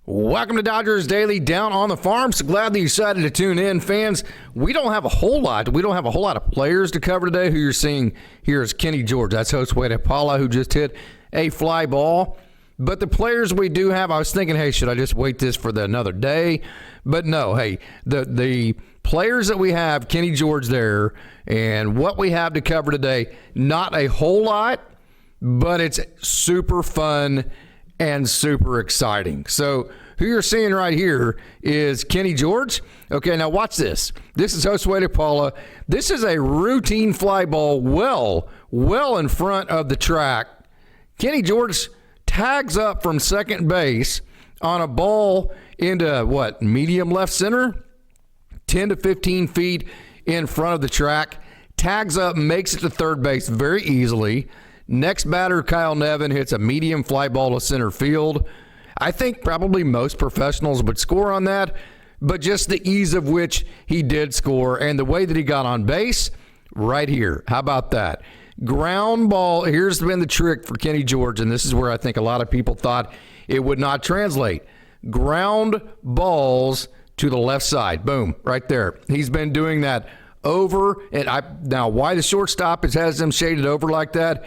Welcome to Dodgers Daily Down on the Farm. So glad that you decided to tune in, fans. We don't have a whole lot of players to cover today. Who you're seeing here is Kenny George. That's Josue Paula, who just hit a fly ball. But the players we do have, I was thinking, hey, should I just wait this for another day? But no, hey, the players that we have, Kenny George there, and what we have to cover today, not a whole lot, but it's super fun and super exciting. So who you're seeing right here is Kenny George. Okay, now watch this. This is Josue Paula. This is a routine fly ball well in front of the track. Kenny George tags up from second base on a ball into medium left center, 10 to 15 feet in front of the track. Tags up, makes it to third base very easily. Next batter, Kyle Nevin, hits a medium fly ball to center field. I think probably most professionals would score on that, but just the ease of which he did score and the way that he got on base, right here. How about that? Ground ball. Here's been the trick for Kenny George, and this is where I think a lot of people thought it would not translate. Ground balls to the left side. Boom, right there. He's been doing that over, and now why the shortstop has them shaded over like that,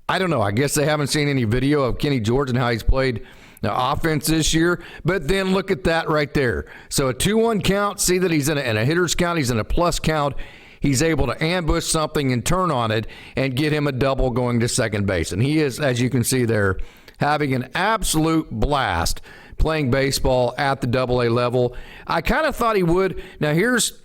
I don't know. I guess they haven't seen any video of Kenny George and how he's played the offense this year. But then look at that right there. So a 2-1 count. See that he's in a hitter's count. He's in a plus count. He's able to ambush something and turn on it and get him a double going to second base. And he is, as you can see there, having an absolute blast playing baseball at the AA level. I kind of thought he would. Now here's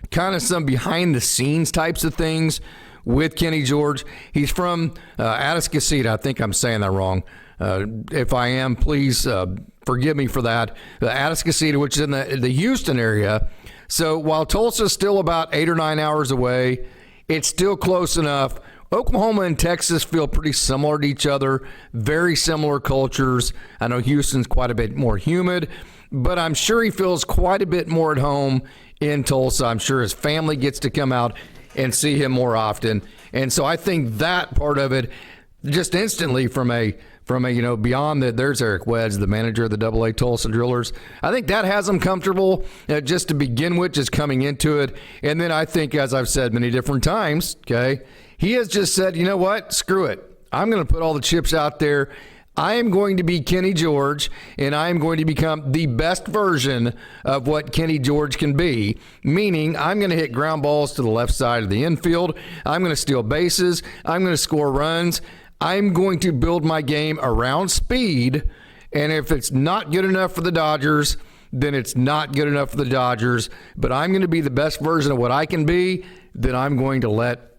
kind of some behind-the-scenes types of things with Kenny George. He's from Atascocita. I think I'm saying that wrong. If I am, please forgive me for that. Atascocita, which is in the Houston area. So while Tulsa's still about 8 or 9 hours away, it's still close enough. Oklahoma and Texas feel pretty similar to each other, very similar cultures. I know Houston's quite a bit more humid, but I'm sure he feels quite a bit more at home in Tulsa. I'm sure his family gets to come out and see him more often. And so I think that part of it, just instantly from a beyond that, there's Eric Wedge, the manager of the AA Tulsadrillers. I think that has him comfortable just to begin with, just coming into it. And then I think, as I've said many different times, okay, he has just said, you know what, screw it. I'm going to put all the chips out there. I am going to be Kenny George, and I am going to become the best version of what Kenny George can be, meaning I'm going to hit ground balls to the left side of the infield. I'm going to steal bases. I'm going to score runs. I'm going to build my game around speed, and if it's not good enough for the Dodgers, then it's not good enough for the Dodgers, but I'm going to be the best version of what I can be. Then I'm going to let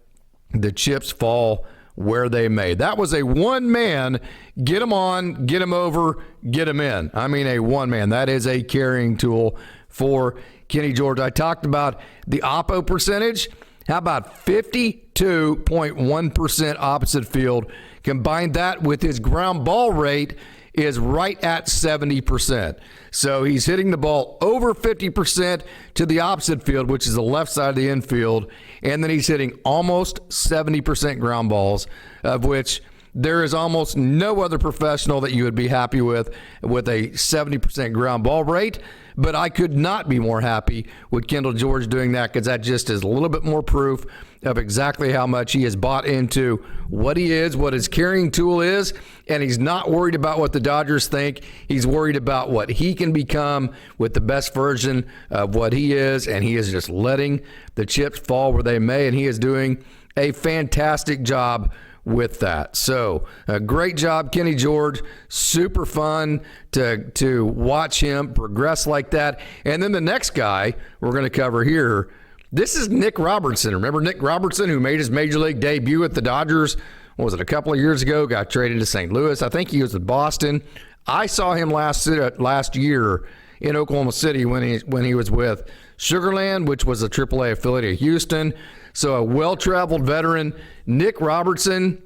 the chips fall where they may. That was a one-man, get them on, get them over, get them in. I mean, a one-man. That is a carrying tool for Kenny George. I talked about the oppo percentage. How about 52.1% opposite field? Combine that with his ground ball rate is right at 70%. So he's hitting the ball over 50% to the opposite field, which is the left side of the infield, and then he's hitting almost 70% ground balls, of which there is almost no other professional that you would be happy with a 70% ground ball rate. But I could not be more happy with Kendall George doing that, because that just is a little bit more proof of exactly how much he has bought into what he is, what his carrying tool is, and he's not worried about what the Dodgers think. He's worried about what he can become with the best version of what he is, and he is just letting the chips fall where they may, and he is doing a fantastic job with that. So a great job, Kenny George. Super fun to watch him progress like that. And then the next guy we're going to cover here, this is Nick Robertson. Remember Nick Robertson, who made his major league debut at the Dodgers? What was it, a couple of years ago? Got traded to St. Louis. I think he was with Boston. I saw him last year in Oklahoma City when he was with Sugarland, which was a AAA affiliate of Houston. So a well-traveled veteran. Nick Robertson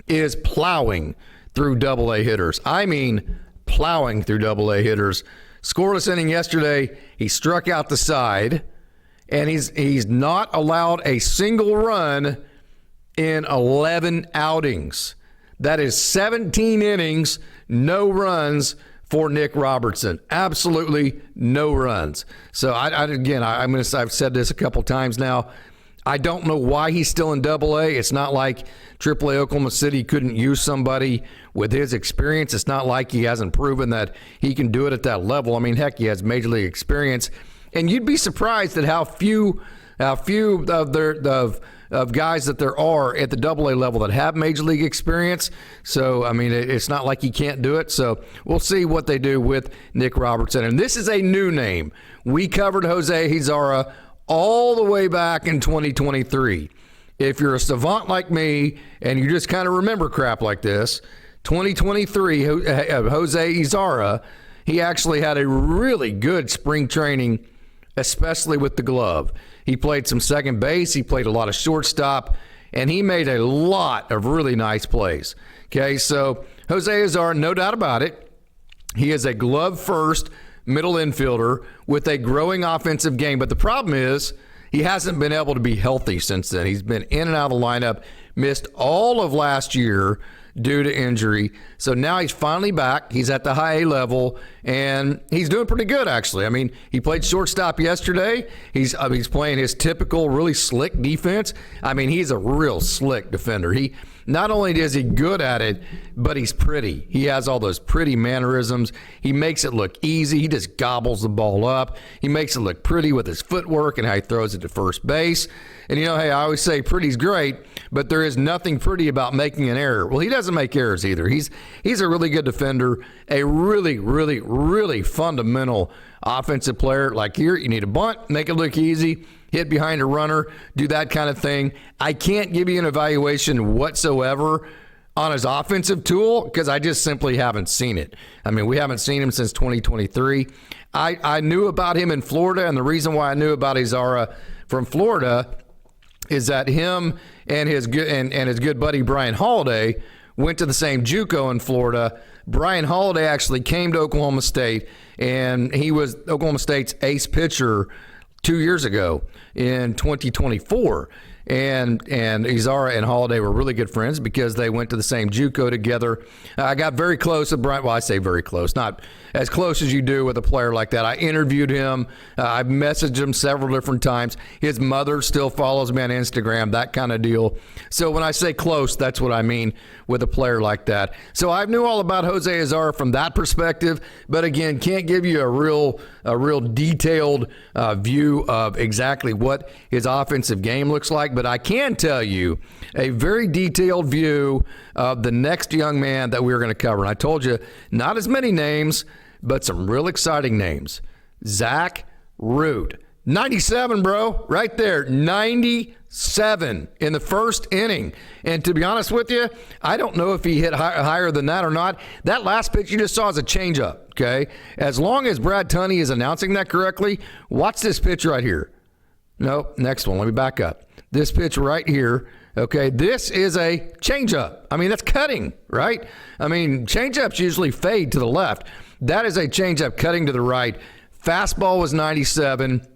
is plowing through AA hitters. I mean, plowing through AA hitters. Scoreless inning yesterday. He struck out the side, and he's not allowed a single run in 11 outings. That is 17 innings, no runs for Nick Robertson. Absolutely no runs. So I've said this a couple times now. I don't know why he's still in AA. It's not like AAA Oklahoma City couldn't use somebody with his experience. It's not like he hasn't proven that he can do it at that level. I mean, heck, he has major league experience, and you'd be surprised at how few of guys that there are at the AA level that have major league experience. So, I mean, it's not like he can't do it. So we'll see what they do with Nick Robertson. And this is a new name. We covered Jose Izarra all the way back in 2023. If you're a savant like me and you just kind of remember crap like this, 2023, Jose Izarra, he actually had a really good spring training, especially with the glove. He played some second base. He played a lot of shortstop, and he made a lot of really nice plays. Okay, so Jose Izarra, no doubt about it, he is a glove-first middle infielder with a growing offensive game. But the problem is he hasn't been able to be healthy since then. He's been in and out of the lineup, missed all of last year due to injury. So now he's finally back. He's at the high A level, and he's doing pretty good, actually. I mean, he played shortstop yesterday. He's playing his typical really slick defense. I mean, he's a real slick defender. He not only is he good at it, but he's pretty. He has all those pretty mannerisms. He makes it look easy. He just gobbles the ball up. He makes it look pretty with his footwork and how he throws it to first base. And, you know, hey, I always say pretty's great, but there is nothing pretty about making an error. Well, he doesn't make errors either. He's a really good defender, a really, really, really fundamental offensive player. Like here, you need a bunt, make it look easy, hit behind a runner, do that kind of thing. I can't give you an evaluation whatsoever on his offensive tool because I just simply haven't seen it. I mean, we haven't seen him since 2023. I knew about him in Florida, and the reason why I knew about Izarra from Florida is that him and his good buddy Brian Holiday went to the same JUCO in Florida. Brian Holiday actually came to Oklahoma State, and he was Oklahoma State's ace pitcher 2 years ago in 2024. And Izarra and Holiday were really good friends because they went to the same JUCO together. I got very close with Brian. Well, I say very close, not as close as you do with a player like that. I interviewed him. I've messaged him several different times. His mother still follows me on Instagram, that kind of deal. So when I say close, that's what I mean with a player like that. So I knew all about Jose Izarra from that perspective, but again, can't give you a real detailed view of exactly what his offensive game looks like. But I can tell you a very detailed view of the next young man that we're going to cover. And I told you, not as many names, but some real exciting names. Zach Root. 97, bro. Right there. 97 in the first inning. And to be honest with you, I don't know if he hit higher than that or not. That last pitch you just saw is a changeup, okay? As long as Brad Tunney is announcing that correctly, watch this pitch right here. Nope, next one. Let me back up. This pitch right here, okay, this is a changeup. I mean, that's cutting, right? I mean, changeups usually fade to the left. That is a changeup cutting to the right. Fastball was 97.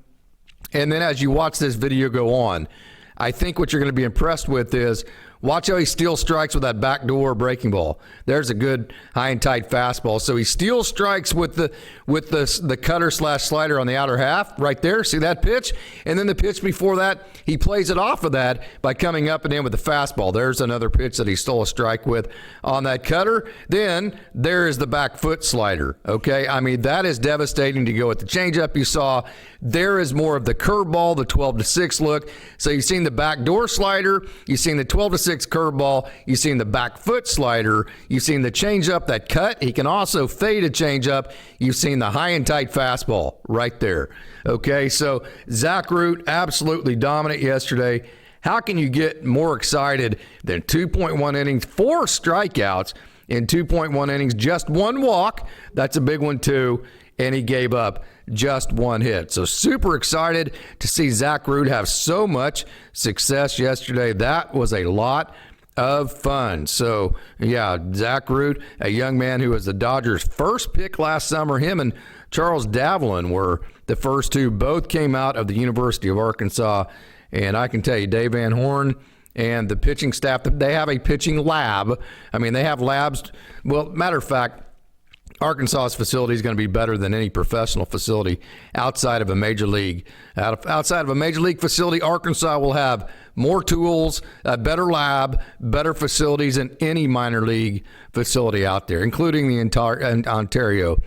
And then as you watch this video go on, I think what you're going to be impressed with is watch how he steals strikes with that backdoor breaking ball. There's a good high and tight fastball. So he steals strikes with the cutter slash slider on the outer half right there. See that pitch? And then the pitch before that, he plays it off of that by coming up and in with the fastball. There's another pitch that he stole a strike with on that cutter. Then there is the back foot slider. Okay, I mean, that is devastating to go with the changeup you saw. There is more of the curveball, the 12-6 look. So you've seen the backdoor slider, you've seen the 12-6 curveball, you've seen the back foot slider, you've seen the changeup that cut. He can also fade a changeup. You've seen the high and tight fastball right there. Okay, so Zach Root absolutely dominant yesterday. How can you get more excited than 2.1 innings, 4 strikeouts in 2.1 innings, just 1 walk? That's a big one too. And he gave up just 1 hit. So super excited to see Zach Root have so much success yesterday. That was a lot of fun. So, yeah, Zach Root, a young man who was the Dodgers' first pick last summer. Him and Charles Davlin were the first two. Both came out of the University of Arkansas. And I can tell you, Dave Van Horn and the pitching staff, they have a pitching lab. I mean, they have labs. Well, matter of fact, Arkansas's facility is going to be better than any professional facility outside of a major league. Outside of a major league facility, Arkansas will have more tools, a better lab, better facilities than any minor league facility out there, including the entire Ontario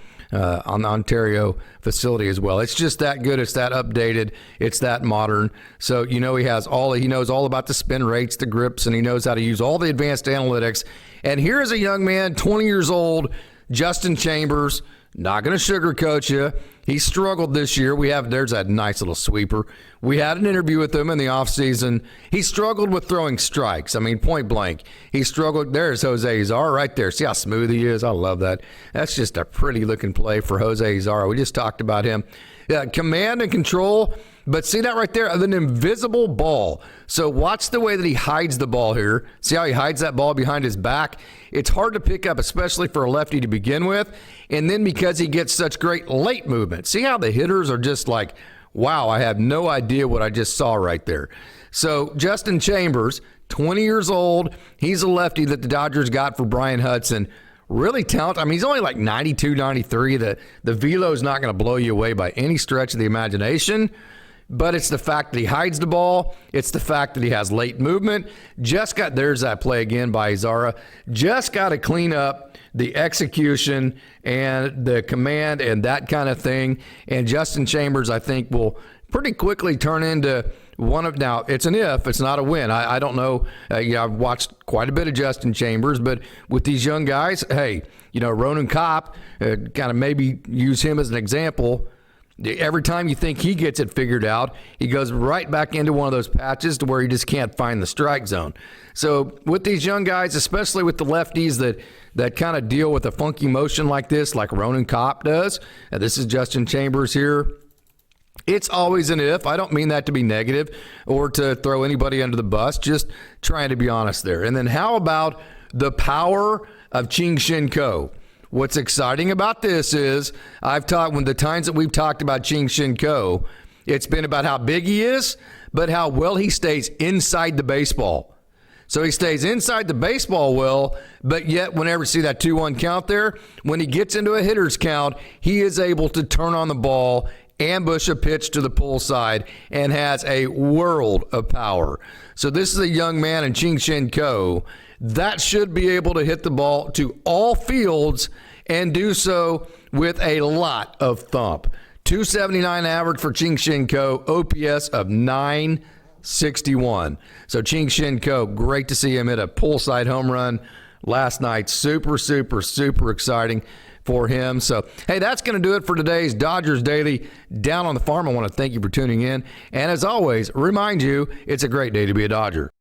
facility as well. It's just that good. It's that updated. It's that modern. So, he knows all about the spin rates, the grips, and he knows how to use all the advanced analytics. And here's a young man, 20 years old, Justin Chambers. Not going to sugarcoat you. He struggled this year. There's that nice little sweeper. We had an interview with him in the offseason. He struggled with throwing strikes. I mean, point blank. He struggled. There's Jose Izarra right there. See how smooth he is? I love that. That's just a pretty looking play for Jose Izarra. We just talked about him. Command and control. But see that right there? An invisible ball. So watch the way that he hides the ball here. See how he hides that ball behind his back? It's hard to pick up, especially for a lefty to begin with. And then because he gets such great late movement. See how the hitters are just like, wow, I have no idea what I just saw right there. So Justin Chambers, 20 years old. He's a lefty that the Dodgers got for Brian Hudson. Really talented. I mean, he's only like 92, 93. The velo is not going to blow you away by any stretch of the imagination. But it's the fact that he hides the ball. It's the fact that he has late movement. There's that play again by Izarra. Just got to clean up the execution and the command and that kind of thing. And Justin Chambers, I think, will pretty quickly turn into now, it's an if, it's not a win. I don't know. I've watched quite a bit of Justin Chambers, but with these young guys, hey, Ronan Kopp, kind of maybe use him as an example. Every time you think he gets it figured out, he goes right back into one of those patches to where he just can't find the strike zone. So with these young guys, especially with the lefties that kind of deal with a funky motion like this, like Ronan Kopp does, and this is Justin Chambers here, it's always an if. I don't mean that to be negative or to throw anybody under the bus, just trying to be honest there. And then how about the power of Ching-Shen Ko? What's exciting about this is when the times that we've talked about Ching-Shen Ko, it's been about how big he is, but how well he stays inside the baseball. So he stays inside the baseball well, but yet whenever you see that 2-1 count there, when he gets into a hitter's count, he is able to turn on the ball, ambush a pitch to the pull side, and has a world of power. So this is a young man in Ching-Shen Ko that should be able to hit the ball to all fields and do so with a lot of thump. 279 average for Ching-Shen Ko, OPS of 961. So Ching-Shen Ko, great to see him hit a pull side home run last night. Super, super, super exciting for him. So, hey, that's going to do it for today's Dodgers Daily Down on the Farm. I want to thank you for tuning in. And as always, remind you, it's a great day to be a Dodger.